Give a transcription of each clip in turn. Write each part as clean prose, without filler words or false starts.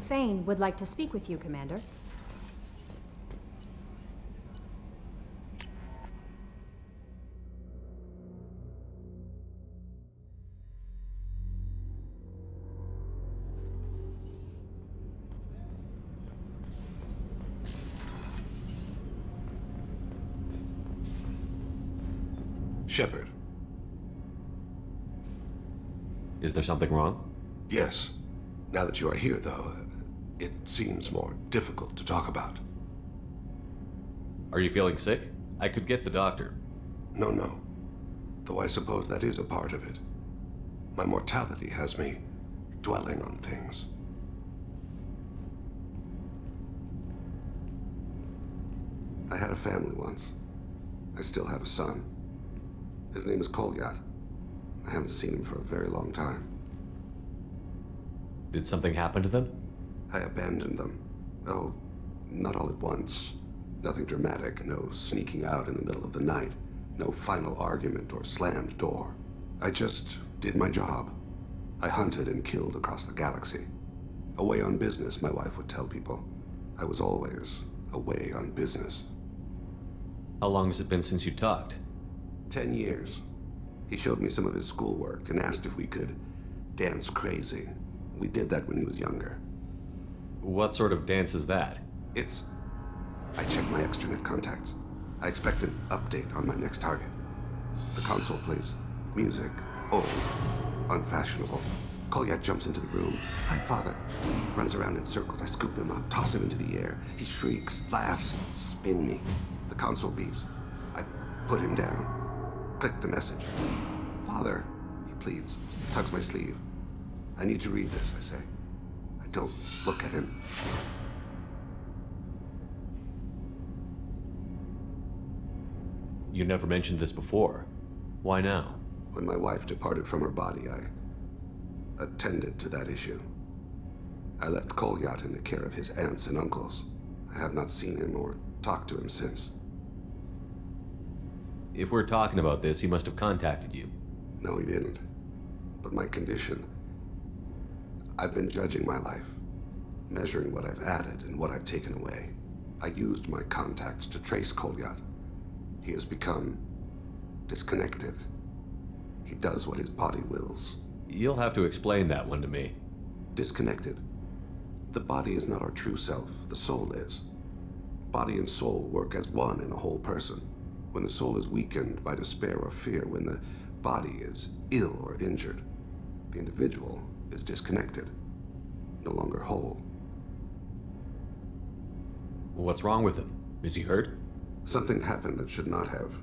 Thane would like to speak with you, Commander. Shepard. Is there something wrong? Yes. Now that you are here, though, it seems more difficult to talk about. Are you feeling sick? I could get the doctor. No. Though I suppose that is a part of it. My mortality has me dwelling on things. I had a family once. I still have a son. His name is Kolyat. I haven't seen him for a very long time. Did something happen to them? I abandoned them. Oh, not all at once. Nothing dramatic, no sneaking out in the middle of the night, no final argument or slammed door. I just did my job. I hunted and killed across the galaxy. Away on business, my wife would tell people. I was always away on business. How long has it been since you talked? 10 years. He showed me some of his schoolwork and asked if we could dance crazy. We did that when he was younger. What sort of dance is that? I checked my extranet contacts. I expect an update on my next target. The console plays music, old, unfashionable. Kolyat jumps into the room. Hi, father. Runs around in circles. I scoop him up, toss him into the air. He shrieks, laughs, spin me. The console beeps. I put him down. Click the message. Father, he pleads, tugs my sleeve. I need to read this, I say. I don't look at him. You never mentioned this before. Why now? When my wife departed from her body, I attended to that issue. I left Kolyat in the care of his aunts and uncles. I have not seen him or talked to him since. If we're talking about this, he must have contacted you. No, he didn't. But my condition... I've been judging my life, measuring what I've added and what I've taken away. I used my contacts to trace Kolyat. He has become disconnected. He does what his body wills. You'll have to explain that one to me. Disconnected. The body is not our true self, the soul is. Body and soul work as one in a whole person. When the soul is weakened by despair or fear, when the body is ill or injured, the individual is disconnected, no longer whole. What's wrong with him? Is he hurt? Something happened that should not have.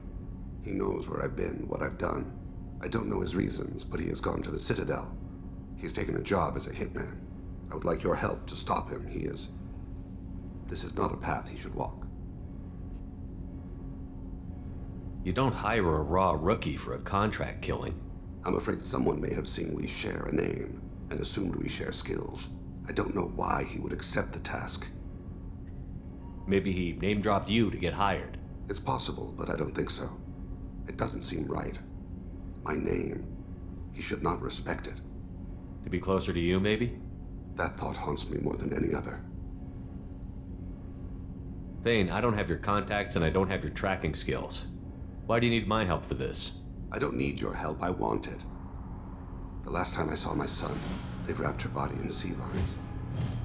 He knows where I've been, what I've done. I don't know his reasons, but he has gone to the Citadel. He's taken a job as a hitman. I would like your help to stop him. This is not a path he should walk. You don't hire a raw rookie for a contract killing. I'm afraid someone may have seen we share a name and assumed we share skills. I don't know why he would accept the task. Maybe he name-dropped you to get hired. It's possible, but I don't think so. It doesn't seem right. My name. He should not respect it. To be closer to you, maybe? That thought haunts me more than any other. Thane, I don't have your contacts and I don't have your tracking skills. Why do you need my help for this? I don't need your help. I want it. The last time I saw my son, they wrapped her body in sea vines,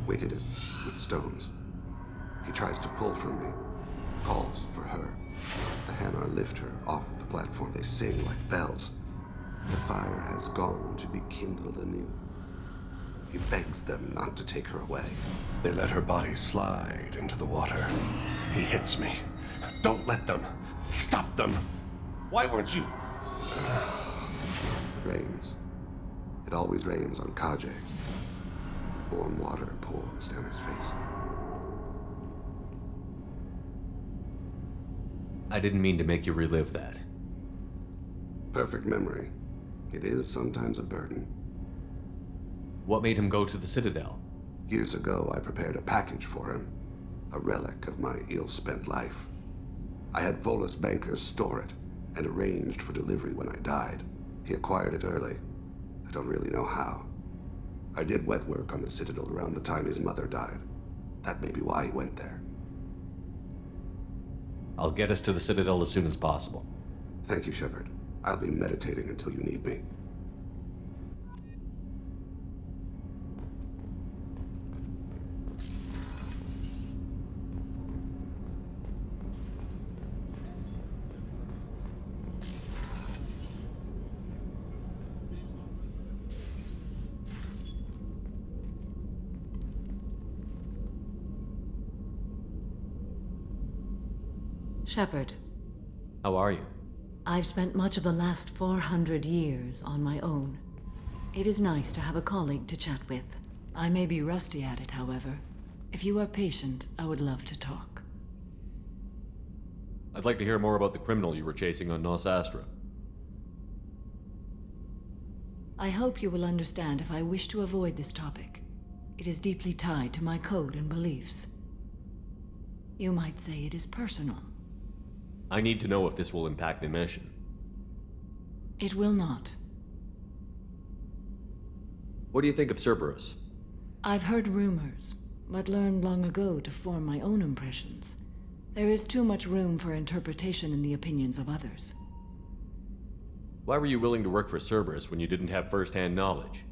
weighted it with stones. He tries to pull from me, calls for her. The Hanar lift her off the platform. They sing like bells. The fire has gone to be kindled anew. He begs them not to take her away. They let her body slide into the water. He hits me. Don't let them. Stop them. Why weren't you? It rains. It always rains on Kaje. Warm water pours down his face. I didn't mean to make you relive that. Perfect memory. It is sometimes a burden. What made him go to the Citadel? Years ago, I prepared a package for him. A relic of my ill-spent life. I had Volus bankers store it and arranged for delivery when I died. He acquired it early. I don't really know how. I did wet work on the Citadel around the time his mother died. That may be why he went there. I'll get us to the Citadel as soon as possible. Thank you, Shepard. I'll be meditating until you need me. Shepard, How are you? I've spent much of the last 400 years on my own. It is nice to have a colleague to chat with. I may be rusty at it, however. If you are patient, I would love to talk. I'd like to hear more about the criminal you were chasing on Nos Astra. I hope you will understand if I wish to avoid this topic. It is deeply tied to my code and beliefs. You might say it is personal. I need to know if this will impact the mission. It will not. What do you think of Cerberus? I've heard rumors, but learned long ago to form my own impressions. There is too much room for interpretation in the opinions of others. Why were you willing to work for Cerberus when you didn't have first-hand knowledge?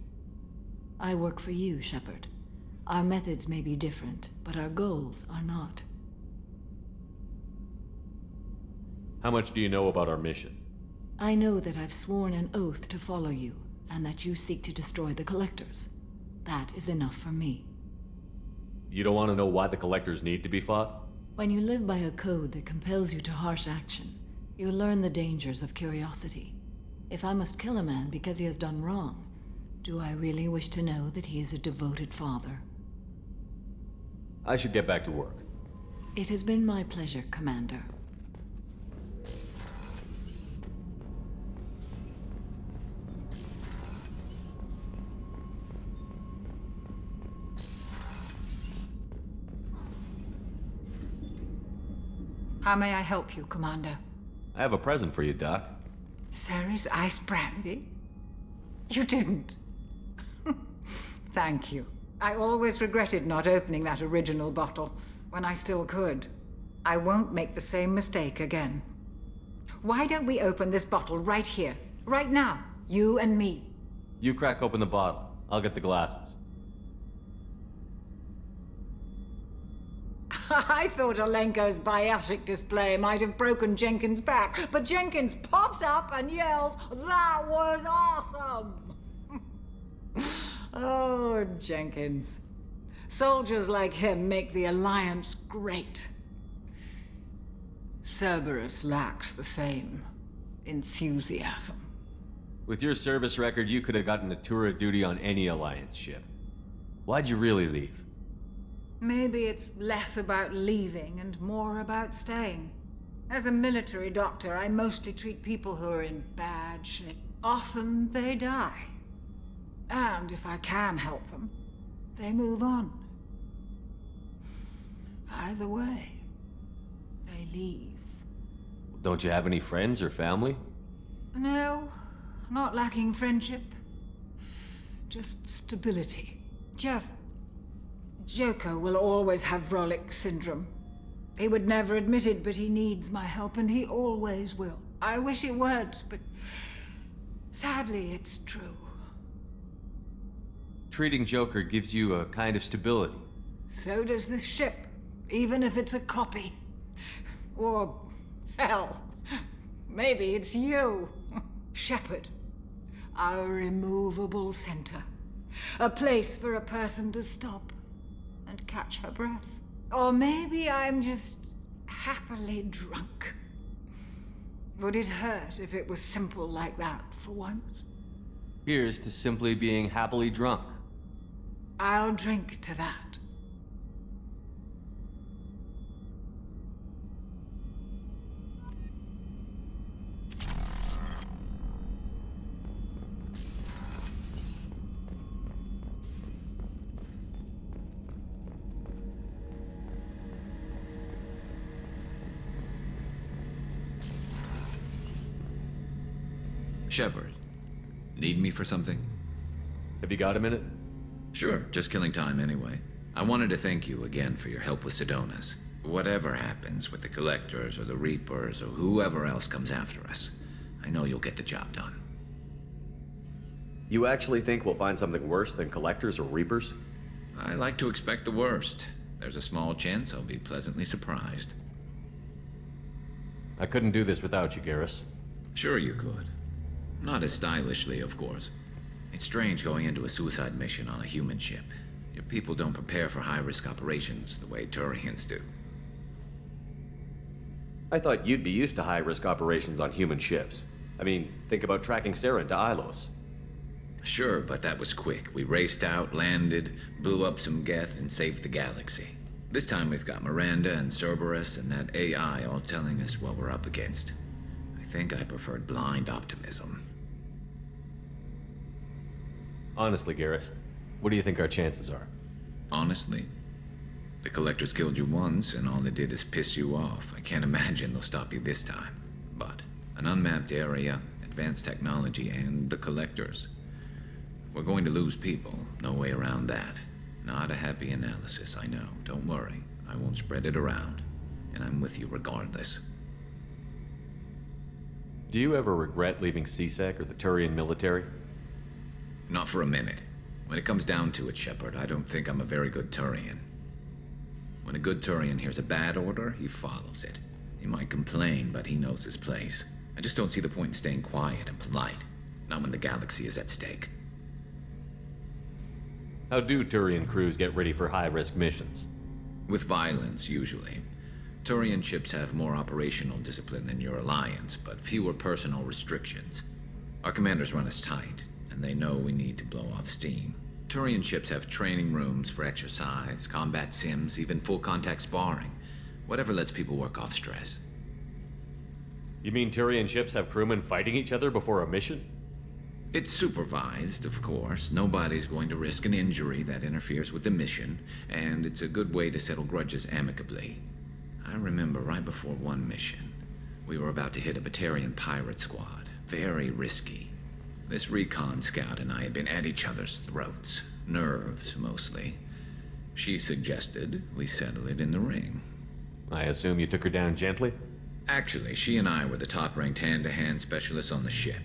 I work for you, Shepard. Our methods may be different, but our goals are not. How much do you know about our mission? I know that I've sworn an oath to follow you, and that you seek to destroy the Collectors. That is enough for me. You don't want to know why the Collectors need to be fought? When you live by a code that compels you to harsh action, you learn the dangers of curiosity. If I must kill a man because he has done wrong, do I really wish to know that he is a devoted father? I should get back to work. It has been my pleasure, Commander. How may I help you, Commander? I have a present for you, Doc. Ceres ice brandy? You didn't. Thank you. I always regretted not opening that original bottle when I still could. I won't make the same mistake again. Why don't we open this bottle right here, right now, you and me? You crack open the bottle. I'll get the glasses. I thought Alenko's biotic display might have broken Jenkins' back, but Jenkins pops up and yells, "That was awesome!" Oh, Jenkins. Soldiers like him make the Alliance great. Cerberus lacks the same enthusiasm. With your service record, you could have gotten a tour of duty on any Alliance ship. Why'd you really leave? Maybe it's less about leaving and more about staying. As a military doctor, I mostly treat people who are in bad shape. Often they die. And if I can help them, they move on. Either way, they leave. Don't you have any friends or family? No, not lacking friendship. Just stability. Jeff, Joker will always have Vrolic syndrome. He would never admit it, but he needs my help, and he always will. I wish he weren't, but sadly, it's true. Treating Joker gives you a kind of stability. So does this ship, even if it's a copy. Or, hell, maybe it's you, Shepard. Our immovable center. A place for a person to stop and catch her breath. Or maybe I'm just happily drunk. Would it hurt if it was simple like that for once? Here's to simply being happily drunk. I'll drink to that. Shepard, need me for something? Have you got a minute? Sure, just killing time anyway. I wanted to thank you again for your help with Sidonis. Whatever happens with the Collectors or the Reapers or whoever else comes after us, I know you'll get the job done. You actually think we'll find something worse than Collectors or Reapers? I like to expect the worst. There's a small chance I'll be pleasantly surprised. I couldn't do this without you, Garrus. Sure you could. Not as stylishly, of course. It's strange going into a suicide mission on a human ship. Your people don't prepare for high-risk operations the way Turians do. I thought you'd be used to high-risk operations on human ships. I mean, think about tracking Saren to Ilos. Sure, but that was quick. We raced out, landed, blew up some Geth, and saved the galaxy. This time we've got Miranda and Cerberus and that AI all telling us what we're up against. I think I preferred blind optimism. Honestly, Garrus, what do you think our chances are? Honestly, the Collectors killed you once, and all they did is piss you off. I can't imagine they'll stop you this time. But an unmapped area, advanced technology, and the Collectors. We're going to lose people. No way around that. Not a happy analysis, I know. Don't worry. I won't spread it around. And I'm with you regardless. Do you ever regret leaving CSEC or the Turian military? Not for a minute. When it comes down to it, Shepard, I don't think I'm a very good Turian. When a good Turian hears a bad order, he follows it. He might complain, but he knows his place. I just don't see the point in staying quiet and polite. Not when the galaxy is at stake. How do Turian crews get ready for high-risk missions? With violence, usually. Turian ships have more operational discipline than your alliance, but fewer personal restrictions. Our commanders run us tight, and they know we need to blow off steam. Turian ships have training rooms for exercise, combat sims, even full-contact sparring. Whatever lets people work off stress. You mean Turian ships have crewmen fighting each other before a mission? It's supervised, of course. Nobody's going to risk an injury that interferes with the mission, and it's a good way to settle grudges amicably. I remember right before one mission, we were about to hit a Batarian pirate squad. Very risky. This recon scout and I had been at each other's throats. Nerves, mostly. She suggested we settle it in the ring. I assume you took her down gently? Actually, she and I were the top-ranked hand-to-hand specialists on the ship.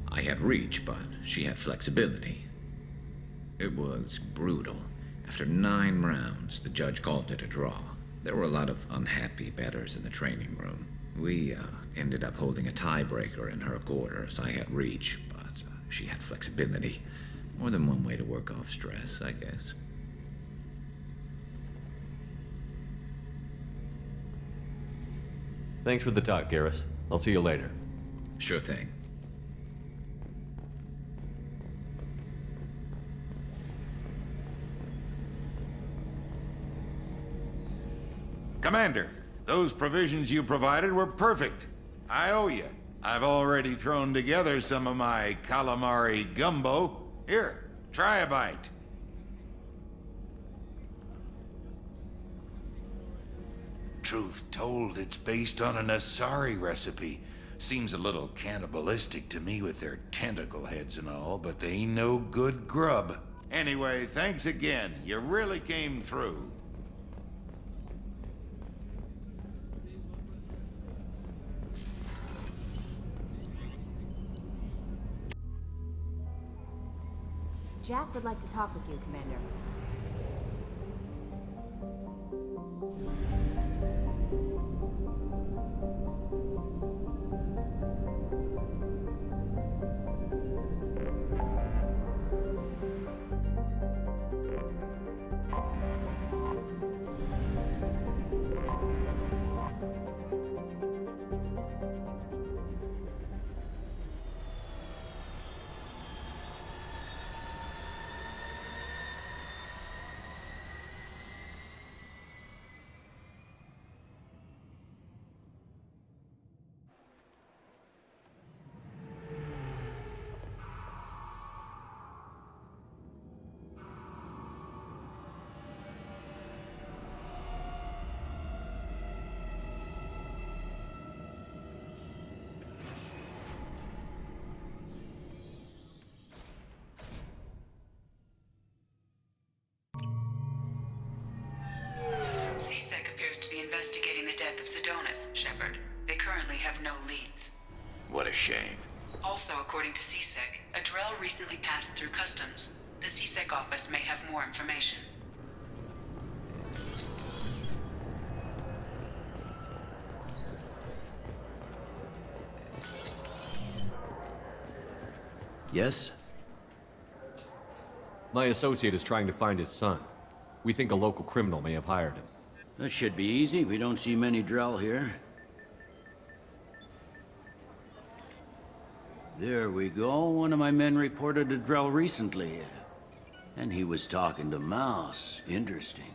I had reach, but she had flexibility. It was brutal. After 9 rounds, the judge called it a draw. There were a lot of unhappy bettors in the training room. We ended up holding a tiebreaker in her quarters. I had reach, but she had flexibility. More than one way to work off stress, I guess. Thanks for the talk, Garrus. I'll see you later. Sure thing. Commander, those provisions you provided were perfect. I owe you. I've already thrown together some of my calamari gumbo. Here, try a bite. Truth told, it's based on an Asari recipe. Seems a little cannibalistic to me with their tentacle heads and all, but they ain't no good grub. Anyway, thanks again. You really came through. Jack would like to talk with you, Commander. currently have no leads. What a shame. Also, according to CSEC, a Drell recently passed through customs. The CSEC office may have more information. Yes? My associate is trying to find his son. We think a local criminal may have hired him. That should be easy. We don't see many Drell here. There we go. One of my men reported a Drell recently. And he was talking to Mouse. Interesting.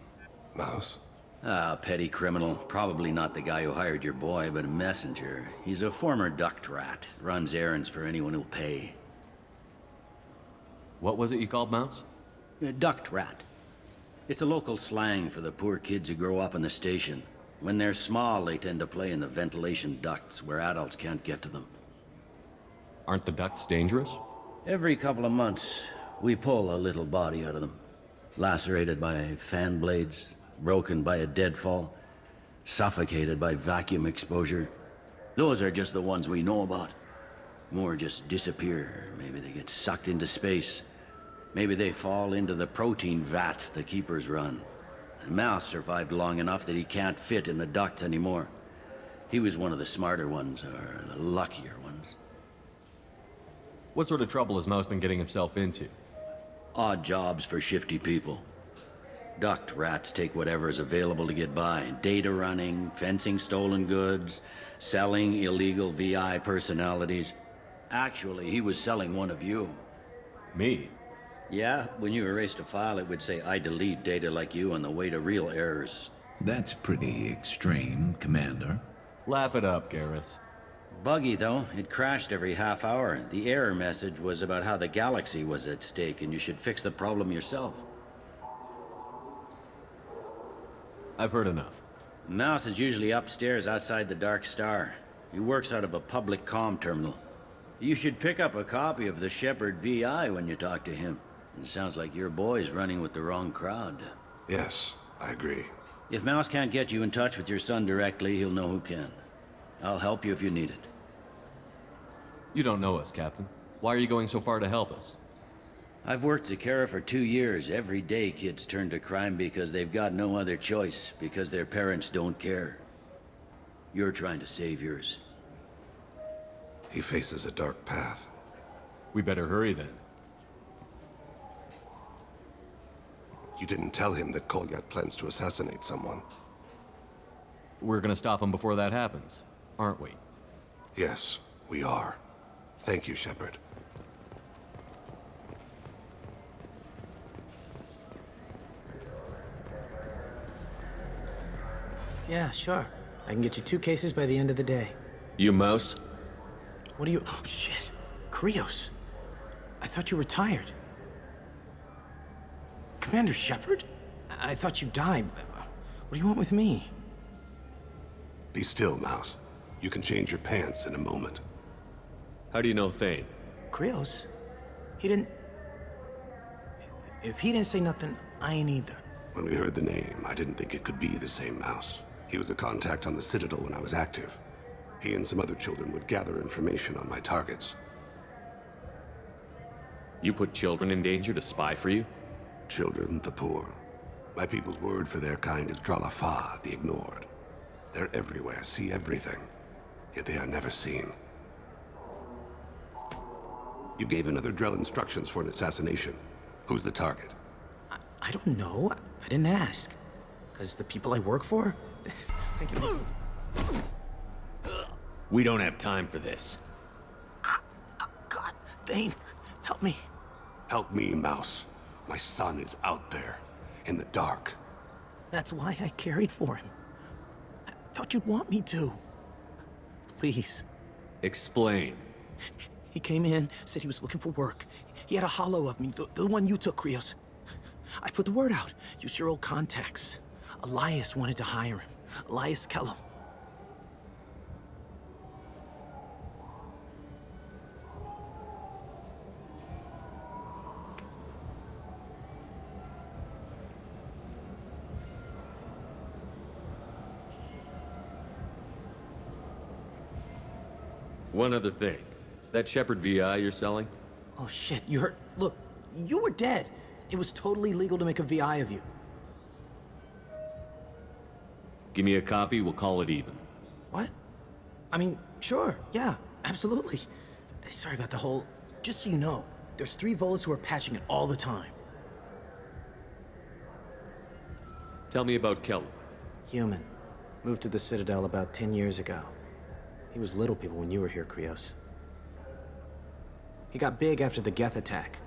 Mouse? Ah, petty criminal. Probably not the guy who hired your boy, but a messenger. He's a former duct rat. Runs errands for anyone who'll pay. What was it you called Mouse? A duct rat. It's a local slang for the poor kids who grow up in the station. When they're small, they tend to play in the ventilation ducts where adults can't get to them. Aren't the ducts dangerous? Every couple of months, we pull a little body out of them. Lacerated by fan blades, broken by a deadfall, suffocated by vacuum exposure. Those are just the ones we know about. More just disappear. Maybe they get sucked into space. Maybe they fall into the protein vats the keepers run. And Mouse survived long enough that he can't fit in the ducts anymore. He was one of the smarter ones, or the luckier ones. What sort of trouble has Mouse been getting himself into? Odd jobs for shifty people. Duct rats take whatever is available to get by. Data running, fencing stolen goods, selling illegal VI personalities. Actually, he was selling one of you. Me? Yeah, when you erased a file, it would say, I delete data like you on the way to real errors. That's pretty extreme, Commander. Laugh it up, Garrus. Buggy, though. It crashed every half hour. The error message was about how the galaxy was at stake, and you should fix the problem yourself. I've heard enough. Mouse is usually upstairs outside the Dark Star. He works out of a public comm terminal. You should pick up a copy of the Shepherd VI when you talk to him. It sounds like your boy's running with the wrong crowd. Yes, I agree. If Mouse can't get you in touch with your son directly, he'll know who can. I'll help you if you need it. You don't know us, Captain. Why are you going so far to help us? I've worked Zakera for 2 years. Every day kids turn to crime because they've got no other choice, because their parents don't care. You're trying to save yours. He faces a dark path. We better hurry then. You didn't tell him that Kolyat plans to assassinate someone. We're gonna stop him before that happens, aren't we? Yes, we are. Thank you, Shepard. Yeah, sure. I can get you 2 cases by the end of the day. You Mouse? What do you... Oh, shit. Krios. I thought you retired. Commander Shepard? I thought you died. What do you want with me? Be still, Mouse. You can change your pants in a moment. How do you know Thane? Krios? He didn't... If he didn't say nothing, I ain't either. When we heard the name, I didn't think it could be the same Mouse. He was a contact on the Citadel when I was active. He and some other children would gather information on my targets. You put children in danger to spy for you? Children, the poor. My people's word for their kind is Dralafa, the ignored. They're everywhere, see everything, yet they are never seen. You gave another Drell instructions for an assassination. Who's the target? I don't know. I didn't ask. Because the people I work for... We don't have time for this. God, Thane, help me. Help me, Mouse. My son is out there, in the dark. That's why I carried for him. I thought you'd want me to. Please. Explain. He came in, said he was looking for work. He had a hollow of me, the one you took, Krios. I put the word out. Use your old contacts. Elias wanted to hire him. Elias Kellum. One other thing. That Shepard VI you're selling? Oh shit, you heard? Look, you were dead. It was totally legal to make a VI of you. Give me a copy, we'll call it even. What? I mean, sure, yeah, absolutely. Sorry about the whole... Just so you know, there's 3 Volus who are patching it all the time. Tell me about Kellum. Human. Moved to the Citadel about 10 years ago. He was Little People when you were here, Krios. He got big after the Geth attack.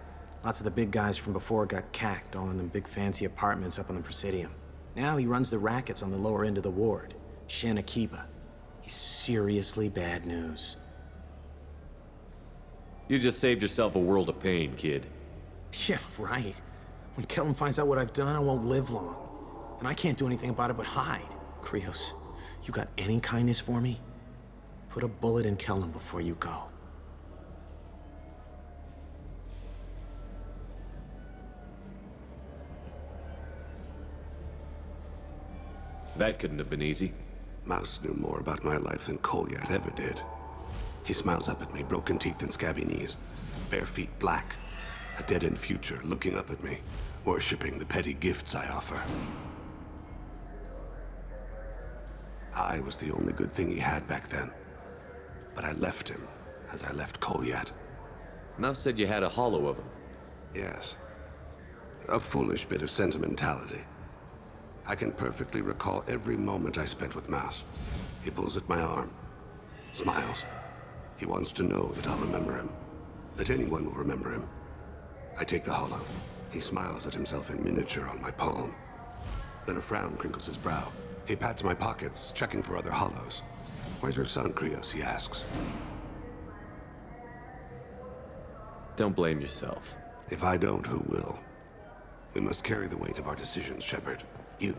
Lots of the big guys from before got cacked, all in them big fancy apartments up on the Presidium. Now he runs the rackets on the lower end of the ward, Shin Akiba. He's seriously bad news. You just saved yourself a world of pain, kid. Yeah, right. When Kellum finds out what I've done, I won't live long. And I can't do anything about it but hide. Krios, you got any kindness for me? Put a bullet in Kellum before you go. That couldn't have been easy. Mouse knew more about my life than Kolyat ever did. He smiles up at me, broken teeth and scabby knees. Bare feet black. A dead-end future looking up at me, worshipping the petty gifts I offer. I was the only good thing he had back then. But I left him, as I left Kolyat. Mouse said you had a hollow of him. Yes. A foolish bit of sentimentality. I can perfectly recall every moment I spent with Mouse. He pulls at my arm, smiles. He wants to know that I'll remember him, that anyone will remember him. I take the hollow. He smiles at himself in miniature on my palm. Then a frown crinkles his brow. He pats my pockets, checking for other hollows. Where's your son, Krios? He asks. Don't blame yourself. If I don't, who will? We must carry the weight of our decisions, Shepard. You.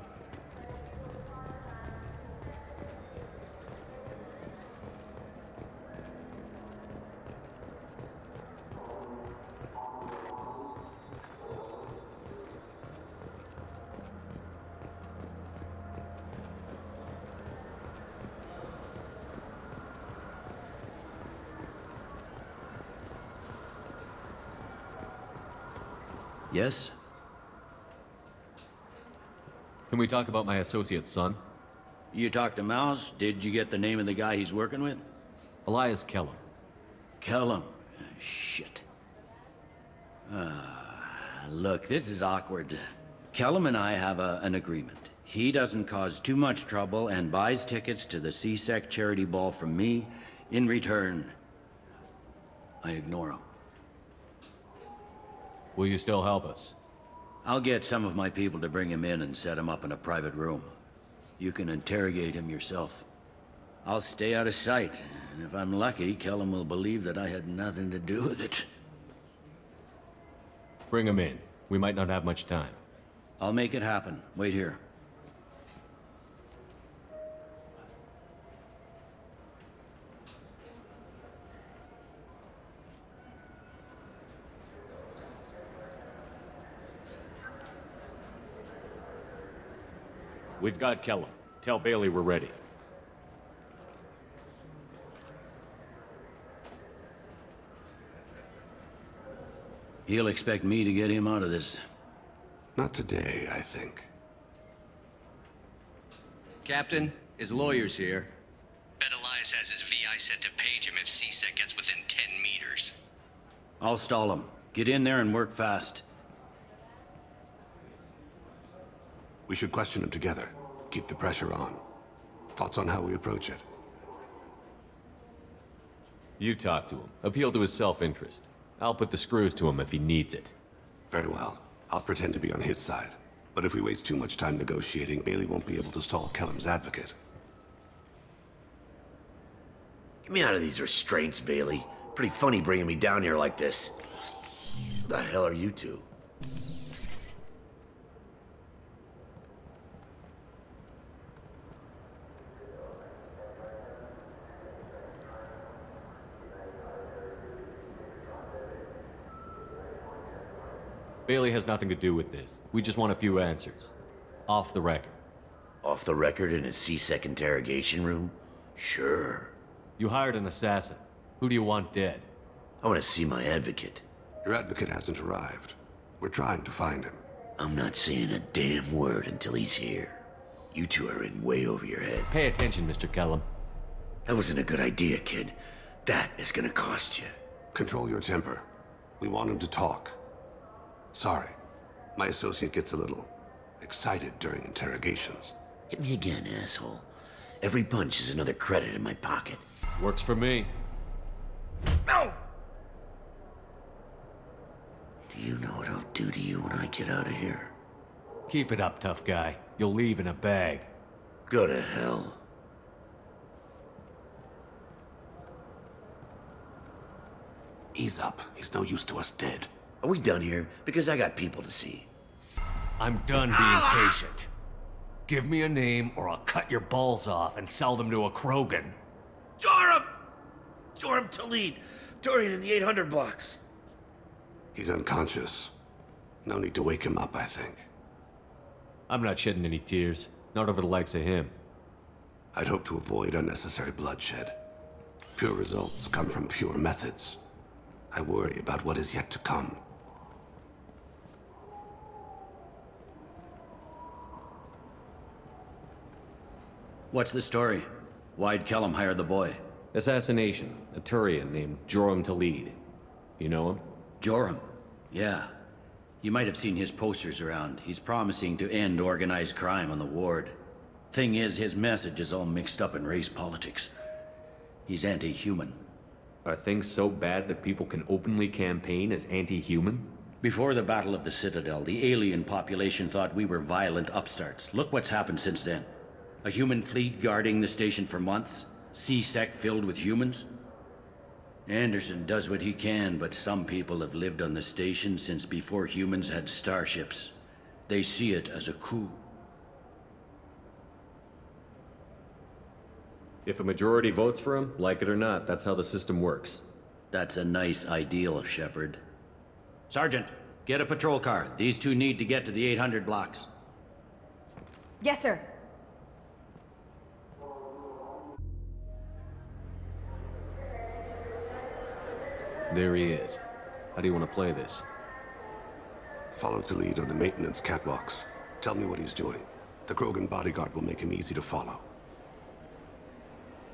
Yes? Can we talk about my associate's son? You talked to Mouse? Did you get the name of the guy he's working with? Elias Kellum. Kellum. Shit. Look, this is awkward. Kellum and I have an agreement. He doesn't cause too much trouble and buys tickets to the CSEC charity ball from me. In return, I ignore him. Will you still help us? I'll get some of my people to bring him in and set him up in a private room. You can interrogate him yourself. I'll stay out of sight, and if I'm lucky, Kellum will believe that I had nothing to do with it. Bring him in. We might not have much time. I'll make it happen. Wait here. We've got Kellum. Tell Bailey we're ready. He'll expect me to get him out of this. Not today, I think. Captain, his lawyer's here. Bet Elias has his VI set to page him if CSEC gets within 10 meters. I'll stall him. Get in there and work fast. We should question him together. Keep the pressure on. Thoughts on how we approach it? You talk to him. Appeal to his self-interest. I'll put the screws to him if he needs it. Very well. I'll pretend to be on his side. But if we waste too much time negotiating, Bailey won't be able to stall Kellum's advocate. Get me out of these restraints, Bailey. Pretty funny bringing me down here like this. Who the hell are you two? Bailey has nothing to do with this. We just want a few answers. Off the record. Off the record in a CSEC interrogation room? Sure. You hired an assassin. Who do you want dead? I want to see my advocate. Your advocate hasn't arrived. We're trying to find him. I'm not saying a damn word until he's here. You two are in way over your head. Pay attention, Mr. Kellum. That wasn't a good idea, kid. That is gonna cost you. Control your temper. We want him to talk. Sorry. My associate gets a little excited during interrogations. Hit me again, asshole. Every punch is another credit in my pocket. Works for me. No! Do you know what I'll do to you when I get out of here? Keep it up, tough guy. You'll leave in a bag. Go to hell. Ease up. He's no use to us dead. Are we done here? Because I got people to see. I'm done being patient. Give me a name or I'll cut your balls off and sell them to a Krogan. Joram! Joram Talid. Dorian in the 800 blocks. He's unconscious. No need to wake him up, I think. I'm not shedding any tears. Not over the likes of him. I'd hope to avoid unnecessary bloodshed. Pure results come from pure methods. I worry about what is yet to come. What's the story? Why'd Kellum hire the boy? Assassination. A Turian named Joram Talid. You know him? Joram? Yeah. You might have seen his posters around. He's promising to end organized crime on the ward. Thing is, his message is all mixed up in race politics. He's anti-human. Are things so bad that people can openly campaign as anti-human? Before the Battle of the Citadel, the alien population thought we were violent upstarts. Look what's happened since then. A human fleet guarding the station for months. C-Sec filled with humans. Anderson does what he can, but some people have lived on the station since before humans had starships. They see it as a coup. If a majority votes for him, like it or not, that's how the system works. That's a nice ideal, Shepard. Sergeant, get a patrol car. These two need to get to the 800 blocks. Yes, sir. There he is. How do you want to play this? Follow to lead on the maintenance catwalks. Tell me what he's doing. The Krogan bodyguard will make him easy to follow.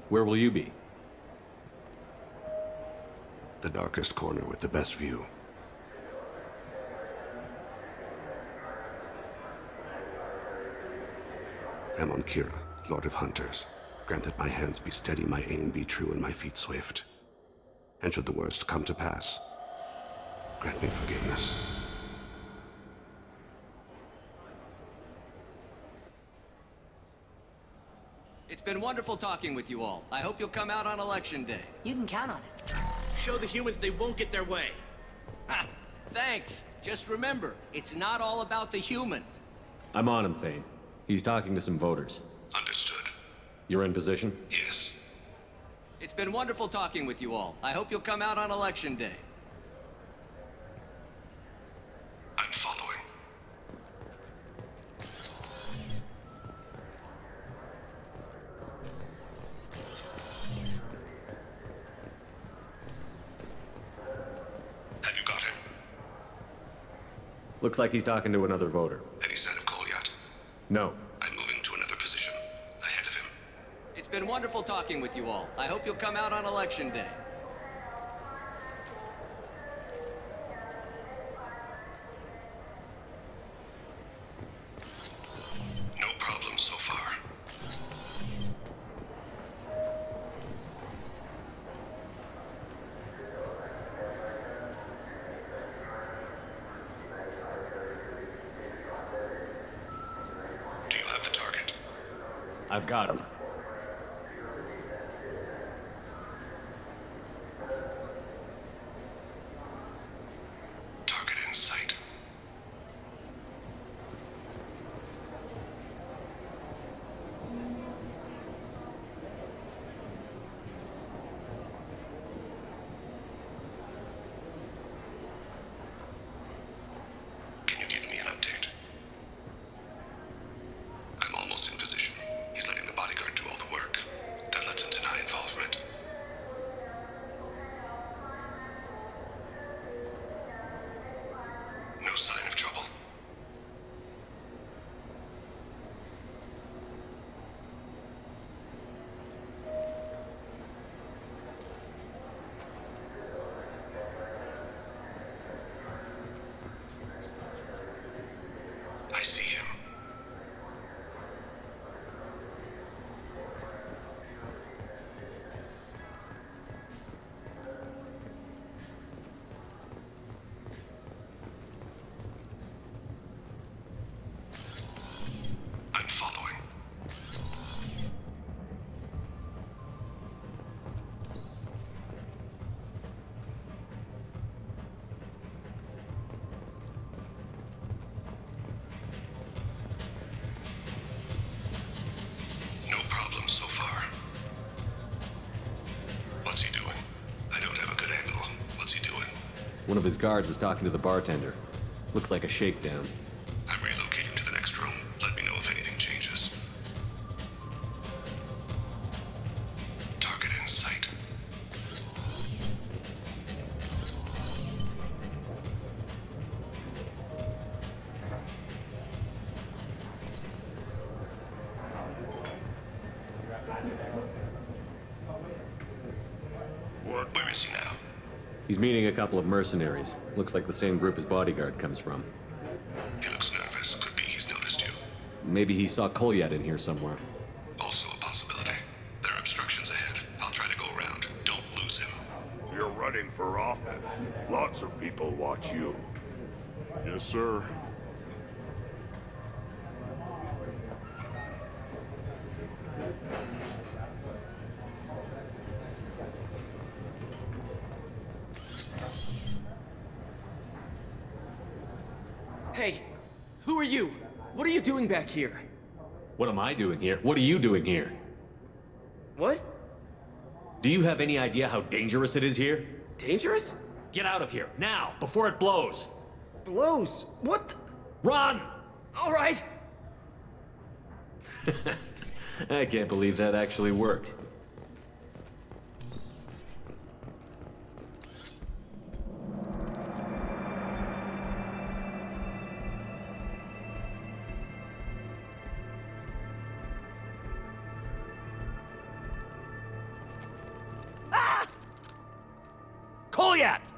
Where will you be? The darkest corner with the best view. Amon Kira, Lord of Hunters. Grant that my hands be steady, my aim be true, and my feet swift. And should the worst come to pass, grant me forgiveness. It's been wonderful talking with you all. I hope you'll come out on Election Day. You can count on it. Show the humans they won't get their way. Ha! Thanks. Just remember, it's not all about the humans. I'm on him, Thane. He's talking to some voters. Understood. You're in position? Yes. It's been wonderful talking with you all. I hope you'll come out on Election Day. I'm following. Have you got him? Looks like he's talking to another voter. Any sign of Kolyat? No. I'm moving to another position. Ahead of him. It's been wonderful talking with you all. I hope you'll come out on Election Day. No problem so far. Do you have the target? I've got him. Target in sight. Can you give me an update? I'm almost in position. He's letting the bodyguard One of his guards is talking to the bartender. Looks like a shakedown. I'm relocating to the next room. Let me know if anything changes. Target in sight. Where is he now? He's meeting a couple of mercenaries. Looks like the same group his bodyguard comes from. He looks nervous. Could be he's noticed you. Maybe he saw Kolyat in here somewhere. Also a possibility. There are obstructions ahead. I'll try to go around. Don't lose him. You're running for office. Lots of people watch you. Yes, sir. Hey, who are you? What are you doing back here? What am I doing here? What are you doing here? What? Do you have any idea how dangerous it is here? Dangerous? Get out of here, now, before it blows! Blows? What the... Run! All right. I can't believe that actually worked. Kolyat!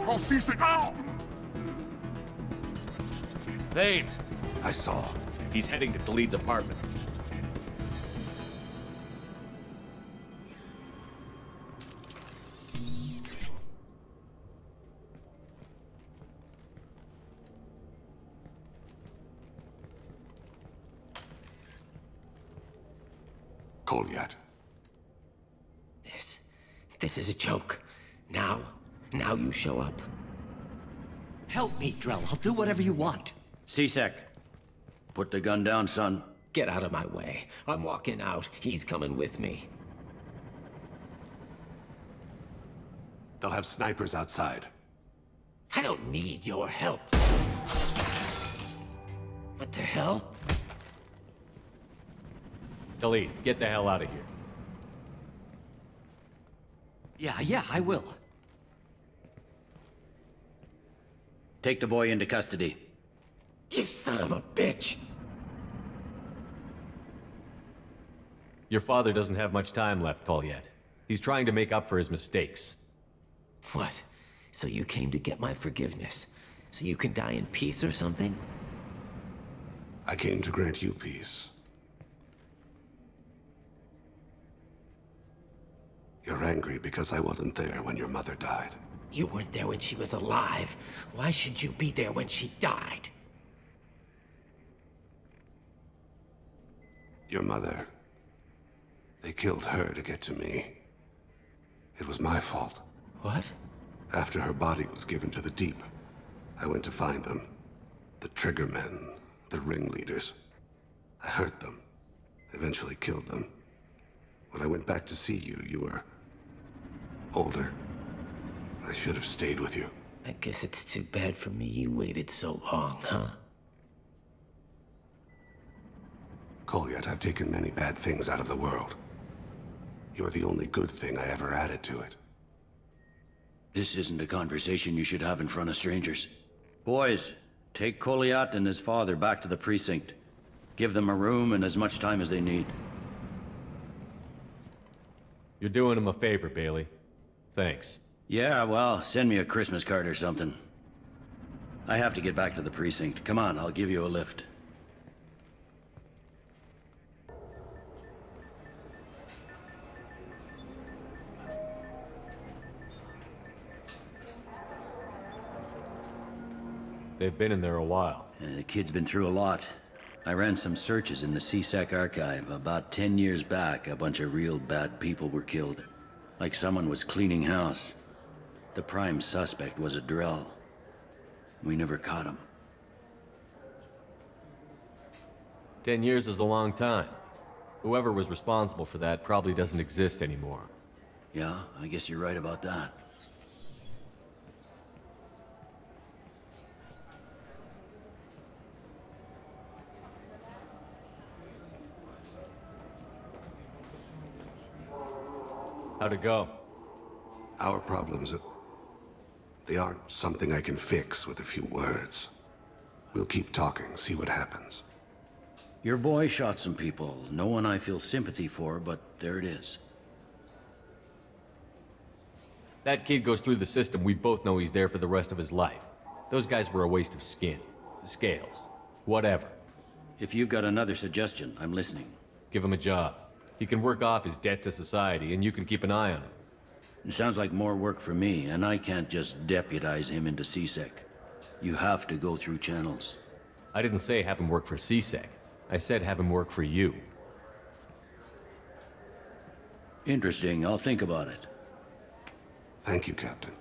I'll cease it now! Thane! I saw. He's heading to Khalid's apartment. Kolyat. This is a joke. Now you show up. Help me, Drell. I'll do whatever you want. C-Sec, put the gun down, son. Get out of my way. I'm walking out. He's coming with me. They'll have snipers outside. I don't need your help. What the hell? Khalid, get the hell out of here. Yeah, I will. Take the boy into custody. You son of a bitch! Your father doesn't have much time left, Kolyat. He's trying to make up for his mistakes. What? So you came to get my forgiveness? So you can die in peace or something? I came to grant you peace. You're angry because I wasn't there when your mother died. You weren't there when she was alive. Why should you be there when she died? Your mother... They killed her to get to me. It was my fault. What? After her body was given to the Deep, I went to find them. The Triggermen, the ringleaders. I hurt them. Eventually killed them. When I went back to see you, you were... older. I should have stayed with you. I guess it's too bad for me you waited so long, huh? Kolyat, I've taken many bad things out of the world. You're the only good thing I ever added to it. This isn't a conversation you should have in front of strangers. Boys, take Kolyat and his father back to the precinct. Give them a room and as much time as they need. You're doing him a favor, Bailey. Thanks. Yeah, well, send me a Christmas card or something. I have to get back to the precinct. Come on, I'll give you a lift. They've been in there a while. The kid's been through a lot. I ran some searches in the C-Sec archive. About 10 years back, a bunch of real bad people were killed. Like someone was cleaning house. The prime suspect was a Drell. We never caught him. 10 years is a long time. Whoever was responsible for that probably doesn't exist anymore. Yeah, I guess you're right about that. How'd it go? Our problems, they aren't something I can fix with a few words. We'll keep talking, see what happens. Your boy shot some people. No one I feel sympathy for, but there it is. That kid goes through the system, we both know he's there for the rest of his life. Those guys were a waste of skin. Scales. Whatever. If you've got another suggestion, I'm listening. Give him a job. He can work off his debt to society, and you can keep an eye on him. It sounds like more work for me, and I can't just deputize him into CSEC. You have to go through channels. I didn't say have him work for CSEC. I said have him work for you. Interesting. I'll think about it. Thank you, Captain.